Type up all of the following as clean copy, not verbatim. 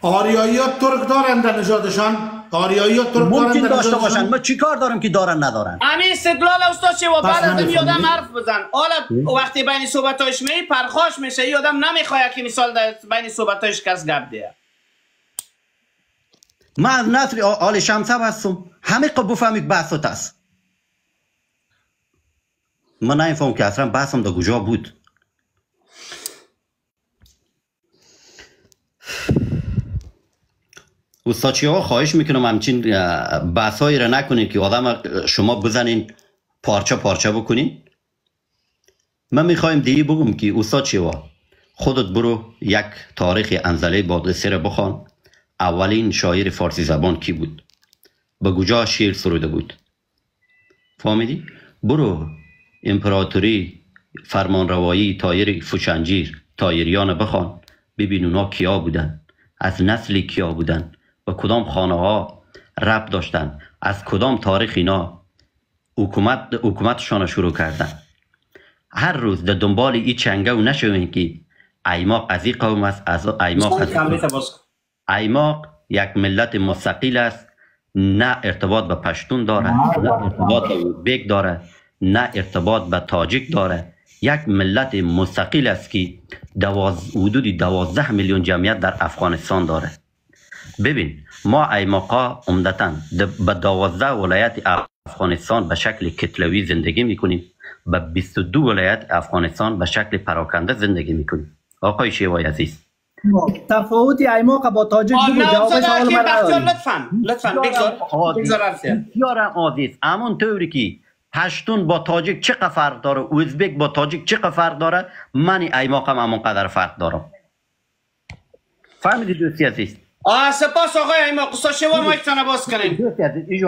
آریایی ها ترک دارن در نژادشان؟ آریایی ها ترک دارن ممکن در داشته نژادشان؟ باشن، ما چی کار داریم که دارن ندارن؟ همین استدلال استاد چه و بعد از این یادم نمی‌فهمی؟ حرف بزن. حالا وقتی بین صحبتاش می پرخاش میشه یادم نمیخواد که مثال در بین صحبتاش کس گپ ده. من از نسل آل شمسه هستم، همه قبل بفهمید بحثات است. من نمیفهم که اصلا بحثم در کجا بود. استاد شیوا خواهش میکنم همچین بحثایی را نکنید که آدم شما بزنین پارچه پارچه بکنین. من میخوایم دیگه بگم که استاد شیوا خودت برو یک تاریخ انزلی بادرسی را بخوان. اولین شاعر فارسی زبان کی بود؟ به کجا شعر سروده بود؟ فهمیدی؟ برو امپراتوری فرمانروایی تایر فوشنجیر تایریان بخوان، ببین اونا کیا بودن، از نسل کیا بودن، و کدام خانه ها ربط داشتن، از کدام تاریخ اینا حکومتشان شروع کردن. هر روز در دنبال این چنگه و نشوین که ایماق از این قوم است، از ایماق از ایماق یک ملت مستقل است، نه ارتباط به پشتون داره، نه ارتباط به ازبک داره، نه ارتباط به تاجیک داره. یک ملت مستقل است که حدود 12 میلیون جمعیت در افغانستان داره. ببین ما ایماقا عمدتاً به 12 ولایت افغانستان به شکل کتلوی زندگی میکنیم، به 22 ولایت افغانستان به شکل پراکنده زندگی میکنیم. آقای شیوای عزیز تفاوتی ایماق با تاجیک بگو، جواب سوال من نداری. لطفاً بسیار عزیز، همون طوری که پشتون با تاجیک چقدر فرق داره، ازبک با تاجیک چقدر فرق داره، من ایماقم همون قدر فرق دارم. فهمیدی دوستی عزیز؟ سپاس آقای ایماق. استاد شیوا مایکتان باز کنین. دوستی عزیز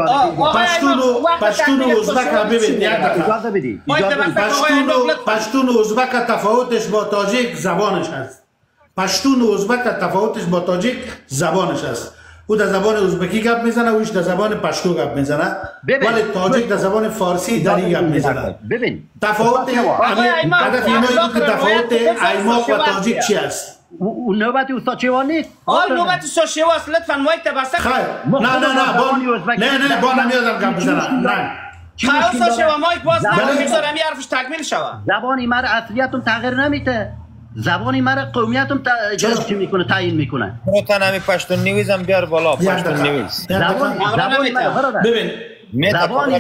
پشتون و ازبک ببین یک اجازه بدی. پشتون و ازبک تفاوتش با تاجیک زبانش هست. پشتون و ازبک تفاوتش با تاجیک زبانش هست. او در زبان ازبکی گپ میزنه، اوش در زبان پشتو گپ میزنه، ولی تاجیک در زبان فارسی در این گپ میزنه. ببین تفاوت هدف اینا که تفاوت ایماق و تاجیک چی است؟ اون نوبت استاد شیوا نیست. نوبت استاد شیوا است. لطفاً مایک بسته. خیر نه با نمیادم گپ بزنم. نه استاد شیوا مایک باز نکنید میذارم یه حرفش تکمیل شود. زبانی مرا اصلیتون تغییر نمیده، زبانی مرا قومیتم چی میکنه تعیین میکنه. تو نمی پشتون نویزم بیار بالا. پشتون نویز زبانی مرا ببین زبانی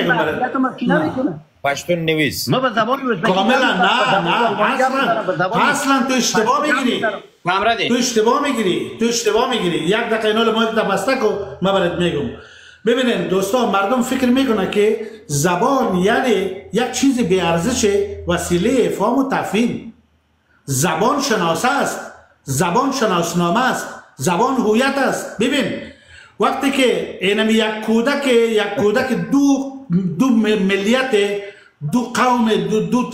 مرا پشتون نویز ما به زبان ازبکی کاملا نه اصلا تو اشتباه میگیری. تو اشتباه میگیری. یک دقیقه اینا رو مایک بسته کو، من برات میگم. ببینید دوستان، مردم فکر میکنه که زبان یعنی یک چیز بی ارزش، وسیله افهام و تفهیم. زبان شناسه است، زبان شناسنامه است، زبان هویت است. ببین وقتی که اینم یک کودک دو ملیت، دو قوم، دو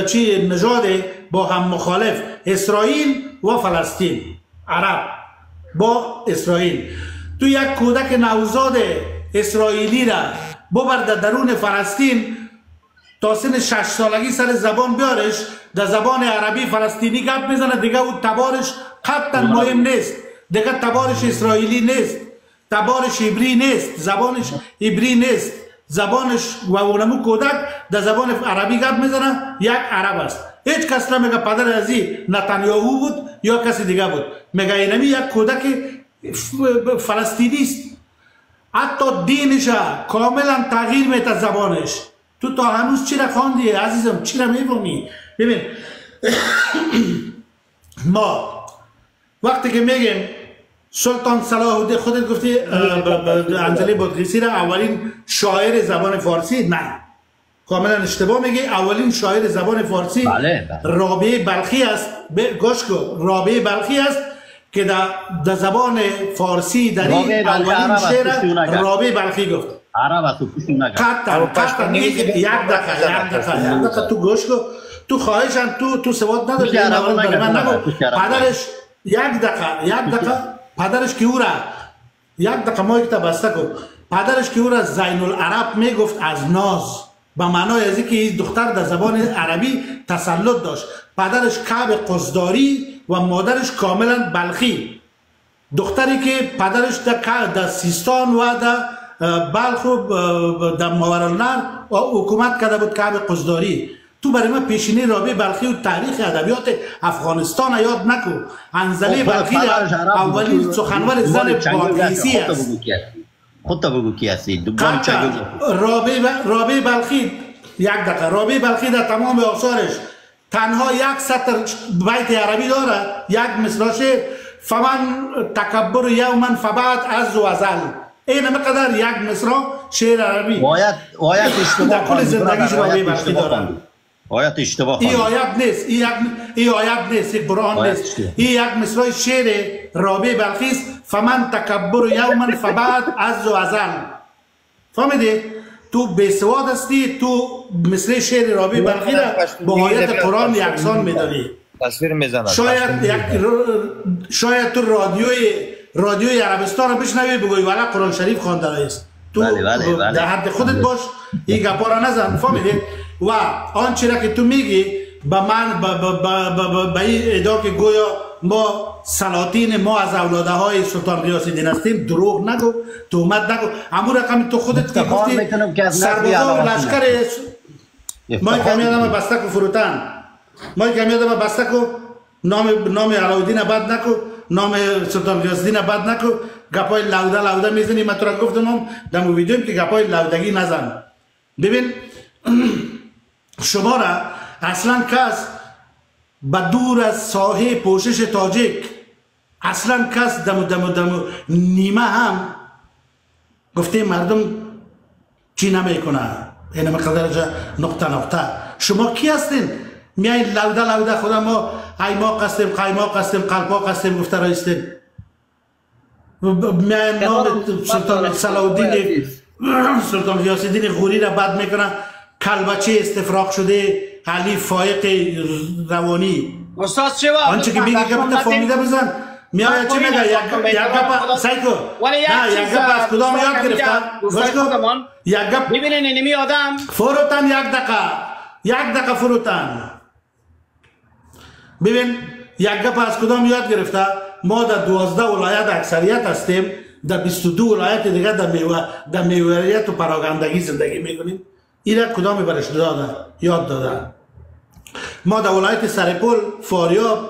چی نژاد با هم مخالف، اسرائیل و فلسطین، عرب با اسرائیل، تو یک کودک نوزاد اسرائیلی را ببر در درون فلسطین تا سن 6 سالگی سر زبان بیارش، در زبان عربی فلسطینی گپ میزنه، دیگه او تبارش قطعا مهم نیست، دیگه تبارش اسرائیلی نیست، تبارش عبری نیست، زبانش عبری نیست، زبانش و اونمو کودک در زبان عربی گپ میزنه، یک عرب است. هیچ کس نمیگه پدر ازی نتانیاهو بود یا کسی دیگه بود، میگه اینمی یک کودک فلسطینی است. حتی دینش کاملا تغییر میده زبانش. تو تا هنوز چی را خواندی عزیزم؟ چی را میفهمی؟ ببین ما وقتی که میگیم سلطان صلاح الدین، خودت گفتی انزلی بادغیسی را اولین شاعر زبان فارسی، نه کاملا اشتباه میگی. اولین شاعر زبان فارسی رابعه بلخی است. گوش کن، رابعه بلخی است که در زبان فارسی در این اولین شعر رابعه بلخی گفت. عرب است تو پوشون نگه. قطعا یک دقیقه تو گوش کن. تو خواهشن تو سواد نداری من نگو. پدرش یک دقیقه پدرش که او را یک دقیقه مایک تا بسته کن. پدرش که او را زین العرب میگفت از ناز، به معنای از اینکه این دختر در زبان عربی تسلط داشت. پدرش کعب قصداری و مادرش کاملا بلخی. دختری که پدرش در سیستان و در بلخ و در ماورالنهر حکومت کرده بود کعب قزداری. تو برای من پیشینی رابعه بلخی و تاریخ ادبیات افغانستان یاد نکو. انزلی بلخی اولین سخنور زن پادریسی است. خودت بگو کی هستی؟ رابعه بلخی یک دقیقه. رابعه بلخی در تمام آثارش تنها یک سطر بیت عربی داره، یک مصرع فمن تکبر یوما فبعد عز و ازل. این مقدار یک مصرع شعر عربی. آیت اشتباه کل زندگیش رابعه بلخی داره. آیت اشتباه. این آیت نیست، این آیت نیست، این قرآن نیست. این یک مصرع شعر رابعه بلخی است. فمن تکبر یوما فبعد عز و ازل. فهمیدی؟ تو بیسواد هستی، تو مثل شعر رابعه بلخی را با آیت قرآن یکسان میدانی. تصویر میزنه. شاید تو رادیوی عربستان رو بشنوی بگوی والا قرآن شریف خوانده است. تو در حد خودت باش، این گپا را نزن. فهمیدی؟ و آنچه را که تو میگی با من با این ادعا که گویا ما سلاطین ما از اولاده های سلطان غیاث الدین هستیم، دروغ نگو، تهمت نگو. همون رقم تو خودت که گفتی سربازا و لشکر ما کمیادم بسته کو فروتن، ما کمیادم بسته کو نام علاءالدین بد نکو، نام سلطان غیاث الدین بد نکو. گپای لوده میزنی. من تو را گفتم در ویدیوم که گپای لودگی نزن. ببین شما را اصلا کس با دور از ساحه پوشش تاجیک، اصلا کس دم نیمه هم گفته مردم چی نمیکنه. این مقدر نقطه شما کی هستین؟ میایین لوده خدا ما ایماق هستیم، قیماق هستیم، قلپاق هستیم گفته رایستین. میایین نام سلطان سلطان غیاث الدین غوری را بد میکنه. کلبچه استفراغ شده علی فایق روانی. استاد چه آنچه که میگه گپ فهمیده بزن. میاد چه میگه یک گپ سایکو. نه یک گپ از کدام یاد گرفتن؟ یک گپ ببینین اینمی آدم فروتن یک دقیقه فروتن. ببین یک گپ از کدام یاد گرفته؟ ما در 12 ولایت اکثریت هستیم، در 22 ولایت دیگه در میوریت و پراگندگی زندگی میکنیم. این را کدام برش داده یاد دادن. ما در ولایت سرپل، فاریاب،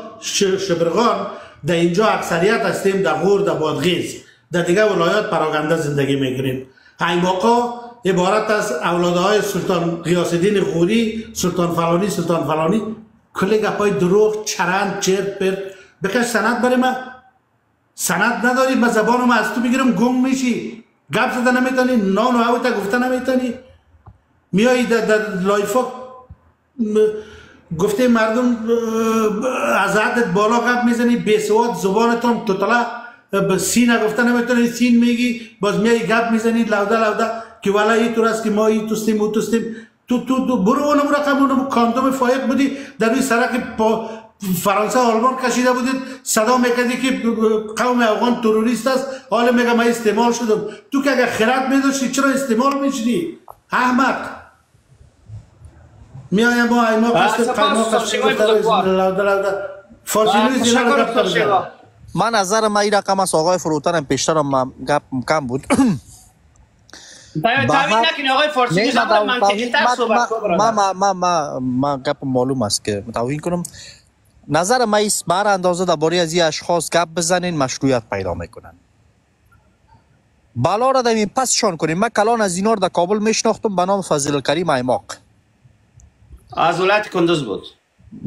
شبرغان در اینجا اکثریت هستیم، در غور، در بادغیس. در دیگه ولایات پراگنده زندگی میکنیم. ایماقا عبارت از اولاده های سلطان غیاث الدین غوری، سلطان فلانی کلی گپای دروغ چرند چرت پرت. بکش سند برای من. سند نداری، من زبانم از تو میگیرم گم میشی. گپ زده نمیتونی، نان و هویت گفته نمیتونی. میایی در لایفا گفته مردم از حدت بالا گپ میزنی، بیسواد، زبانتون توتالا سین گفته نمیتونی، سین میگی، باز میایی گپ میزنی لوده که والا ای طور است که ما ای توستیم او توستیم. تو برو اونم رقم اونم کاندوم فایق بودی در روی سرک فرانسه آلمان کشیده بودید، صدا میکردی که قوم افغان تروریست است، حالا میگه من استعمال شدم. تو که اگر خرد میداشتی چرا استعمال میشدی؟ احمق. میایم ما ایما قصد قیماق من نظر ما این رقم از آقای فروتن هم پیشترم گپ کم بود. تاوید نکنی آقای فارسی منطقی تر صحبت ما گپ معلوم است که توهین کنم. نظر ما ایست بر اندازه درباره از این اشخاص گپ بزنین مشروعیت پیدا میکنن. بالا را دمین پسشان کنیم. من کلان از اینار در کابل میشناختم به نام فضل کریم ایماق. از ولایت کندوز بود.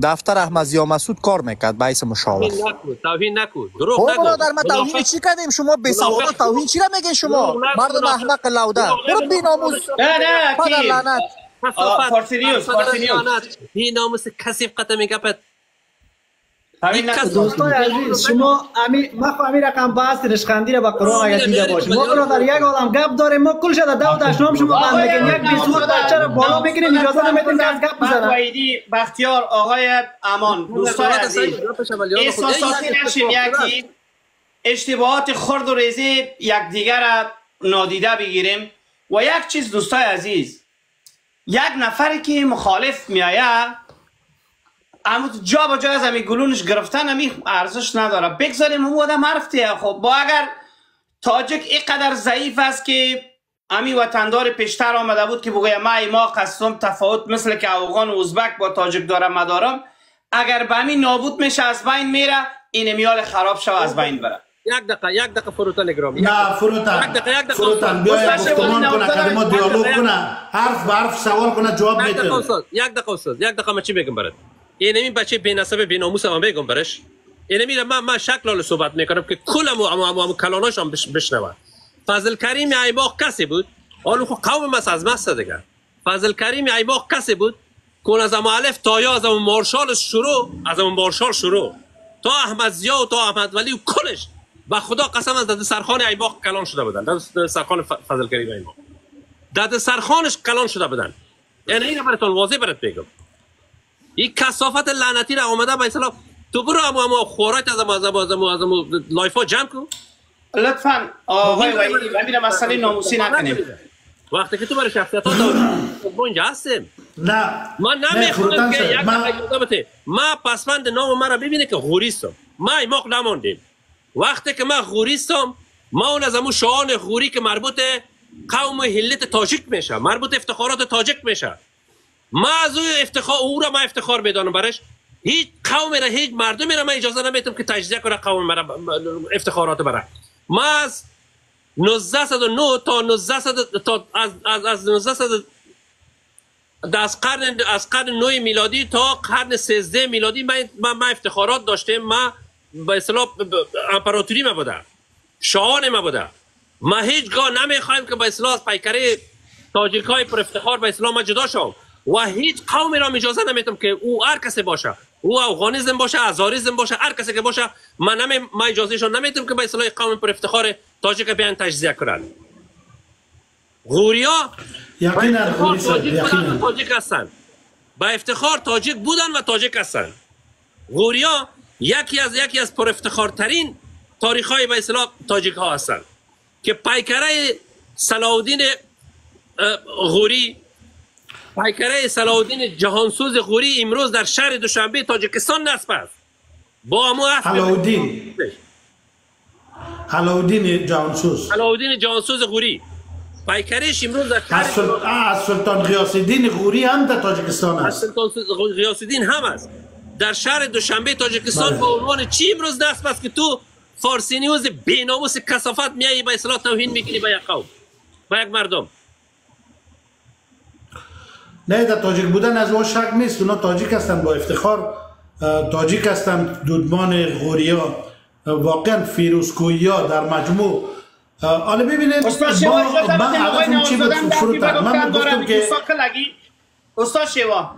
دفتر احمد ضیا مسعود کار میکرد به حیث مشاور. توهین نکن. دروغ نگو. برادر ما توهین چی کردیم؟ شما بی سواد توهین چی را میگین شما؟ مردم احمق لوده. برو بی ناموس. نه پدر لعنت. فارسی نیوز. بی ناموس کثیف قطع میگپت. دوستای عزیز شما ما همین رقم بحث رشخندی را با قرآن اگر دیده باشیم. ما برادر یک عالم گپ داریم، ما کل شده دو دشنام شما بند میگین، یک بیسوت بچه را بالا میگیریم اجازه نمیدیم که از گپ بزنن. وحیدی بختیار آقای امان دوستای عزیز احساساتی نشیم، یکی اشتباهات خرد و ریزی یکدیگر را نادیده بگیریم. و یک چیز دوستای عزیز، یک نفری که مخالف میآید اما جا با جا از همین گلونش گرفتن همین ارزش نداره. بگذاریم اون آدم حرفتیه. خب با اگر تاجک اینقدر ضعیف است که همین وطندار پیشتر آمده بود که بگویم ما قسم تفاوت مثل که افغان و ازبک با تاجک دارم مدارم، اگر به همین نابود میشه از بین میره، این میال خراب شو از بین بره. یک دقیقه فروتن گرامی. نه فروتن بیا گفتمان کنه که ما دیالوگ کنه، حرف به حرف سوال کنه جواب میده. یک دقیقه من چی بگم برات؟ اینمی بچه بی‌نسب بی‌ناموس هم بگم برش. اینمی من شکل صحبت میکنم که کلم کلاناش هم بشنوه. فضل کریم ایباق کسی بود، حالا خب قوم مس از مست دیگه. فضل کریم ایباق کسی بود که از الف تا یا از مارشال شروع تا احمد ضیا و تا احمد ولی و کلش با خدا قسم از دست سرخان ایباق کلان شده بودن. دست سرخان فضل کریم ایباق دست سرخانش کلان شده بودن. یعنی اینو براتون واضح برات بگم. این کثافت لعنتی را اومده به اصطلاح تو برو اما خوراک از لایفا جمع کن. لطفاً آقای وحیدی ببینم مسئله ناموسی نکنیم. وقتی که تو برای شخصیت‌ها داری اونجا هستم. نه من نمیخوام که یک دقیقه بته ما پسوند نام مرا ببینه که غوریستم. ما ایماق نماندیم. وقتی که من غوریستم، ما اون از همون شعان غوری که مربوط قوم هلت تاجیک میشه، مربوط افتخارات تاجیک میشه، ما از او را افتخار بدانم برش. هیچ قوم را هیچ مردمی را من اجازه نمیدم که تجزیه کنه قوم مرا افتخارات برای. ما از 1909 تا 1900 تا از 1900 از قرن 9 میلادی تا قرن 13 میلادی ما افتخارات داشتیم. ما به اصطلاح امپراتوری ما بوده، شاهان ما بوده. ما هیچگاه نمیخوایم که به اصطلاح از پیکره تاجیکای پر افتخار به اصطلاح ما جدا شوم و هیچ قومی را اجازه نمیدم که او هر کسی باشه، او افغانیزم باشه، هزاریزم باشه، هر کسی که باشه، ما اجازهشون نمیدم که به اصطلاح قوم پر افتخار تاجیک بیان تجزیه کنند. غوریا یقینا تاجیک هستند، با افتخار تاجیک بودن و تاجیک هستند. غوریا یکی از پر افتخارترین تاریخ‌های به اصطلاح تاجیک ها هستند که پیکره صلاح‌الدین غوری، پیکره صلاح‌الدین جهانسوز غوری امروز در شهر دوشنبه تاجیکستان نصب است. با امو علاءالدین جهانسوز غوری پیکرش امروز در از سلطان غیاث الدین غوری هم در تاجیکستان است. سلطان غیاث الدین هم است در شهر دوشنبه تاجیکستان. با عنوان چی امروز نصب است که تو فارسی نیوز بی‌ناموس کثافت میایی به اصطلاح توهین میکنی به یک قوم، به یک مردم. نه در تاجیک بودن از ما شک نیست، اونا تاجیک هستند با افتخار، تاجیک هستند. دودمان غوریا واقعا فیروزکویی در مجموع. حالا ببینید استاد شیوا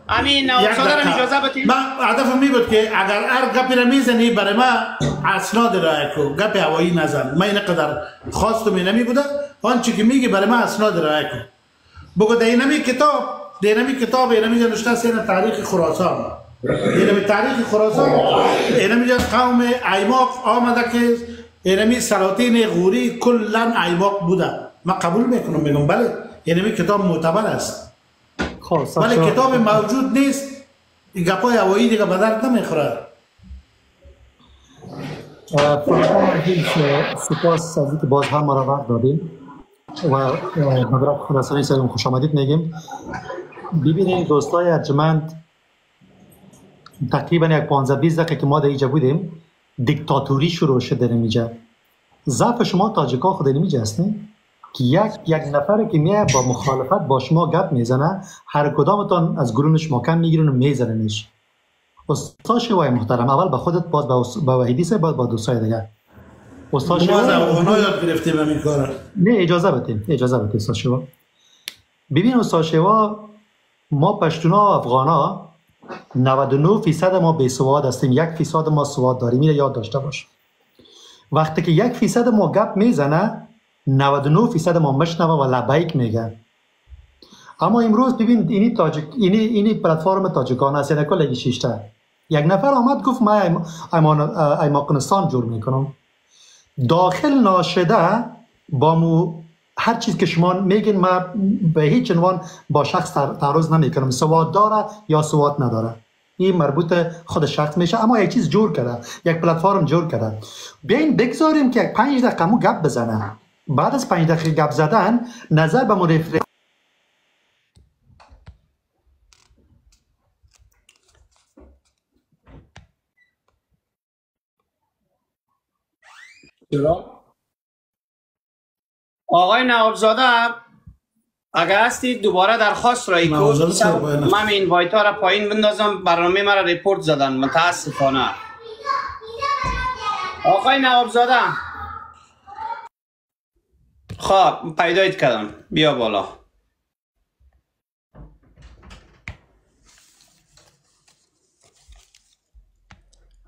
امین نوازادرم اجازه بدید. من هدفم می بود که اگر هر گپی را میزنی برای ما اسناد رای کو، گپ هوایی نزن. من اینقدر خواستم اینمی بوده، آنچه که میگی برای ما اسناد رای کو. بگو در اینمی کتاب اینمی نوشته است این تاریخ خراسان، اینمی تاریخ خراسان، اینمی قوم ایماق آمده که اینمی سلاطین غوری کلا ایماق بوده. من قبول میکنم، میگم بله اینمی کتاب معتبر است، ولی کتاب موجود نیست. این گپای هوایی دیگه به درد نمیخوره. سپاس از اینکه باز هم ما را وقت دادیم و مبارک خراسانی سلام خوش آمدید میگیم. ببینید دوستای ارجمند، تقریبا یک 15-20 دقیقه که ما در اینجا بودیم دیکتاتوری شروع شده در اینجا. ضعف شما تاجیکا خود اینجا هستین که یک نفر که میاد با مخالفت با شما گپ میزنه، هر کدامتان از گرونش محکم میگیرن و میزننش. استاد شیوای محترم، اول به خودت، باز با وحیدی سه، باز با دوستای دیگه. استاد شیوا از افغانا یاد گرفتیم همین کارا. نه اجازه بدین استاد شیوا. ببین استاد شیوا، ما پشتونا و افغانا 99% ما بی سواد هستیم، 1% ما سواد داریم. اینو یاد داشته باش. وقتی که 1% ما گپ میزنه 99% ما مشنوه و لبیک میگه. اما امروز ببین اینی پلتفرم تاجیکان است، یعنی کل شیشته. یک نفر آمد گفت من ایماقنستان جور میکنم. داخل ناشده با مو هر چیز که شما میگین من به هیچ عنوان با شخص تعرض نمیکنم، سواد داره یا سواد نداره. این مربوط خود شخص میشه، اما یک چیز جور کرده، یک پلتفرم جور کرده. بیاین بگذاریم که یک 5 دقیقه مو گپ بزنه. بعد از 5 دقیقه گپ زدن نظر به مرفرین آقای نوابزاده اگر هستید دوباره درخواست رایی کنید. من این وایت ها را پایین بندازم، برنامه مرا ریپورت زدن متاسفانه. آقای نوابزاده خب پیدایت کردم، بیا بالا.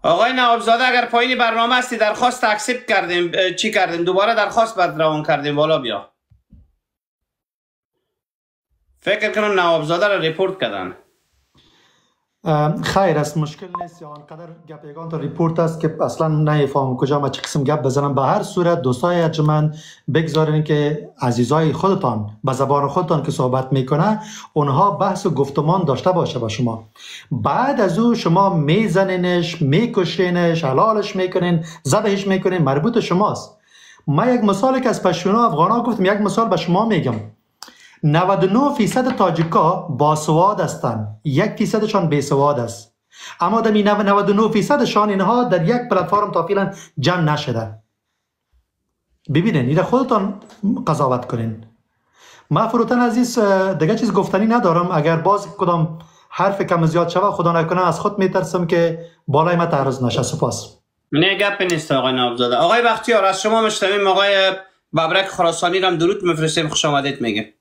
آقای نوابزاده اگر پایین برنامه هستی درخواست اکسپت کردیم، چی کردیم دوباره درخواست برد روان کردیم، بالا بیا. فکر کنم نوابزاده را ریپورت کردن. خیر است، مشکل نیست. یا انقدر گپ یگان تا ریپورت است که اصلا نمیفهمم کجا ما چه قسم گپ بزنم. به هر صورت دوستای ارجمند بگذارین که عزیزای خودتان به زبان خودتان که صحبت میکنه اونها بحث و گفتمان داشته باشه با شما. بعد از او شما میزنینش، میکشینش، حلالش میکنین، ذبحش میکنین، مربوط شماست. ما یک مثالی که از پشتونا افغانا گفتم، یک مثال به شما میگم. 99% تاجیکا باسواد هستند، 1% شان بیسواد است. اما در 99% شان اینها در یک پلتفرم تا فعلا جمع نشده. ببینین این خودتان قضاوت کنین. ما فروتن عزیز دیگه چیز گفتنی ندارم. اگر باز کدام حرف کم زیاد شوه خدا نکنه از خود میترسم که بالای ما تعرض نشه. سپاس. نه گپ نیست آقای نوابزاده. آقای بختیار از شما مشتمیم آقای ببرک خراسانی را درود میفرستیم، خوش آمدید میگه.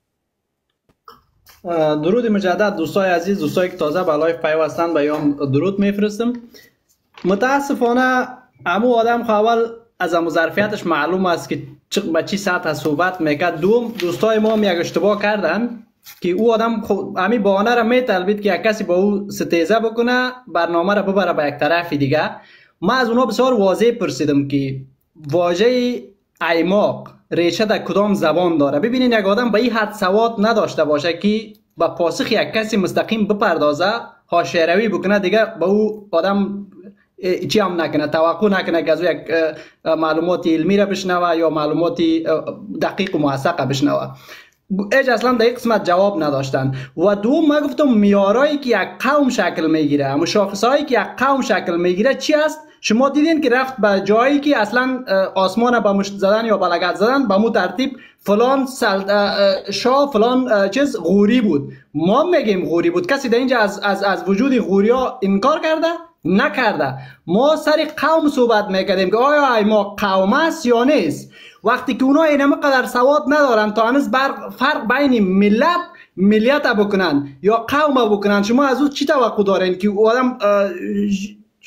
درود مجدد دوستای عزیز، دوستایی که تازه به لایو پیوستن به یام درود میفرستم. متاسفانه امو آدم خو اول از امو ظرفیتش معلوم است که به چی سطح صحبت میکرد. دوم دوستای ما هم یک اشتباه کردن که او آدم امی بهانه را میطلبید که یک کسی با او ستیزه بکنه، برنامه را ببره به یک طرف دیگه. ما از اونها بسیار واضح پرسیدم که واژه ایماق ریشه در کدام زبان داره. ببینین یک آدم به این حد سواد نداشته باشه که با پاسخ یک کسی مستقیم بپردازه، حاشیه روی بکنه، دیگه به او آدم چی هم نکنه، توقع نکنه که از یک معلومات علمی را بشنوه یا معلومات دقیق و موثق بشنوه. ایج اصلا در این قسمت جواب نداشتن. و دوم ما گفتم میارایی که یک قوم شکل میگیره، اما شاخصهایی که یک قوم شکل میگیره چی است؟ شما دیدین که رفت به جایی که اصلا آسمان به مشت زدن یا به لگد زدن به مو ترتیب فلان شاه فلان چیز غوری بود. ما میگیم غوری بود. کسی در اینجا از وجود غوری ها انکار کرده؟ نکرده. ما سر قوم صحبت میکردیم که آیا ما قوم است یا نیست. وقتی که اونا اینم قدر سواد ندارن تا هنوز فرق بین ملیت بکنن یا قوم بکنن، شما از او چی توقع دارین که آدم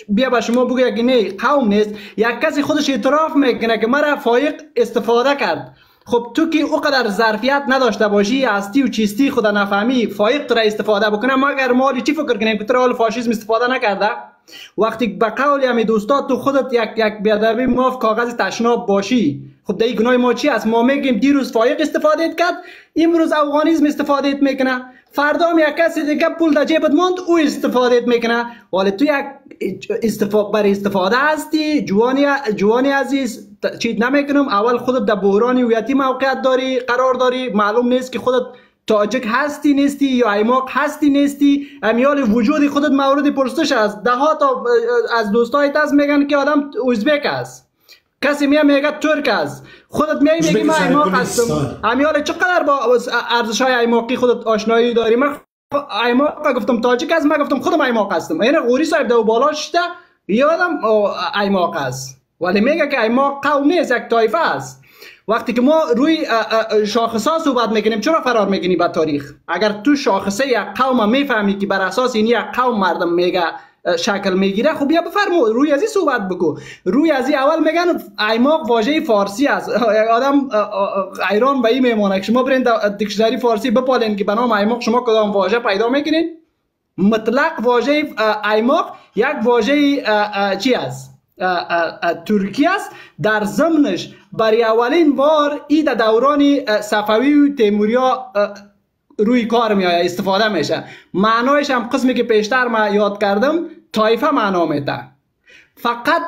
بیا به شما بگه که نه قوم نیست؟ یک کسی خودش اعتراف میکنه که مرا فایق استفاده کرد. خب تو که او قدر ظرفیت نداشته باشی، هستی و چیستی خدا نفهمی، فایق تو را استفاده بکنه، مگر ما چی فکر کنیم که تو را فاشیسم استفاده نکرده؟ وقتی به قول همین دوستات تو خودت یک بیادبی معاف کاغذ تشناب باشی، خب دیگه گناه ما چی است؟ ما میگیم دیروز فایق استفاده کرد، امروز افغانیسم استفاده میکنه، فردا هم یک کسی دیگه پول در جیبت ماند او استفاده میکنه. ولی تو یک استفاده هستی جوانی عزیز، چیز نمیکنم. اول خودت در بحران هویتی موقعیت داری، قرار داری، معلوم نیست که خودت تاجک هستی نیستی یا ایماق هستی نیستی. امیال وجود خودت مورد پرسش است. ده ها تا از دوستای تاز میگن که آدم ازبک است، کسی میگه ترک است، خودت میگی من ایماق هستم. امیال چقدر با ارزش‌های ایماقی خودت آشنایی داری؟ من ایماق گفتم تاجک است، من گفتم خودم ایماق هستم. یعنی غوری صاحب دو بالا شده یادم ایماق است، ولی میگه که ایماق قوم نیست، یک طایفه است. وقتی که ما روی شاخصا صحبت میکنیم چرا فرار میکنی به تاریخ؟ اگر تو شاخصه یک قوم میفهمی که بر اساس این یک قوم مردم میگه شکل میگیره، خب بیا بفرمو روی ازی صحبت بگو. روی ازی اول میگن ایماق واژه فارسی است. آدم ایران به این میمونه که شما برین دیکشنری فارسی بپالین که به نام ایماق شما کدام واژه پیدا میکنین؟ مطلق واژه ایماق یک واژه چی است؟ ترکی است. در ضمنش برای اولین بار ای در دوران صفوی و تیموریا روی کار میآید استفاده میشه. معنایش هم قسمی که پیشتر ما یاد کردم طایفه معنا میده. فقط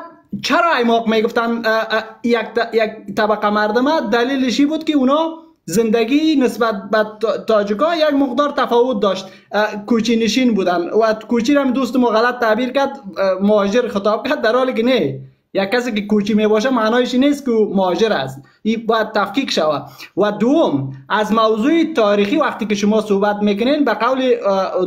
چرا ایماق میگفتن یک طبقه مردمه؟ دلیلشی بود که اونا زندگی نسبت به تاجیکا یک مقدار تفاوت داشت. کوچی نشین بودن و کوچی هم دوست ما غلط تعبیر کرد، مهاجر خطاب کرد، در حالی که نه، یک کسی که کوچی می باشه معنایش نیست که مهاجر است. این باید تفکیک شود. و دوم، از موضوع تاریخی وقتی که شما صحبت میکنین، به قول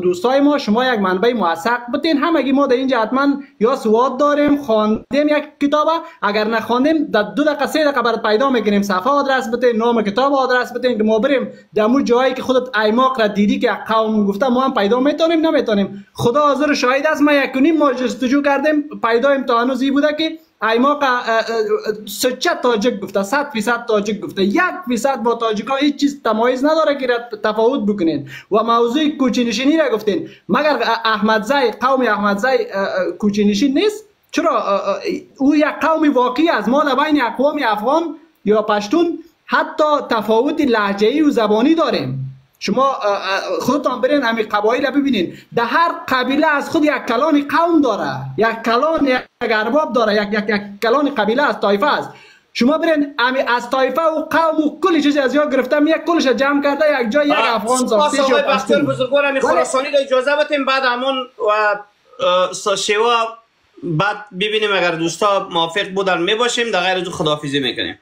دوستای ما شما یک منبع موثق بتین. همگی ما در اینجا حتما یا سواد داریم، خواندیم یک کتابه، اگر نخواندیم در 2 دقیقه 3 دقیقه برات پیدا میکنیم، صفحه آدرس بتین، نام کتاب آدرس بتین که ما بریم در مو جایی که خودت ایماق را دیدی که قوم گفته ما هم پیدا میتونیم نمیتونیم. خدا حاضر شاهد است، ما 1.5 ماه جستجو کردیم، پیدا امتحان زی بوده که ایماق سچه تاجیک گفته، 100% تاجیک گفته، 1% با تاجیک ها هیچ چیز تمایز نداره که تفاوت بکنین. و موضوع کوچی نشینی را گفتین، مگر احمدزی قوم احمدزی کوچی نشین نیست؟ چرا او یک قوم واقعی از ما بین اقوام افغان یا پشتون حتی تفاوت لهجه‌ای و زبانی داریم. شما خودتان برین همین قبایل ببینین، در هر قبیله از خود یک کلان قوم داره، یک کلان، یک ارباب داره، یک کلان قبیله از طایفه است. شما برین همین از طایفه و قوم و کلی چیز از یا گرفتم، یک کلش جمع کرده یک جای یک افغان ساخته شد. بختیار بزرگوار خراسانی را اجازه بدیم بعد همون و شیوا بعد ببینیم اگر دوستا موافق بودن میباشیم، در غیر از خداحافظی میکنیم.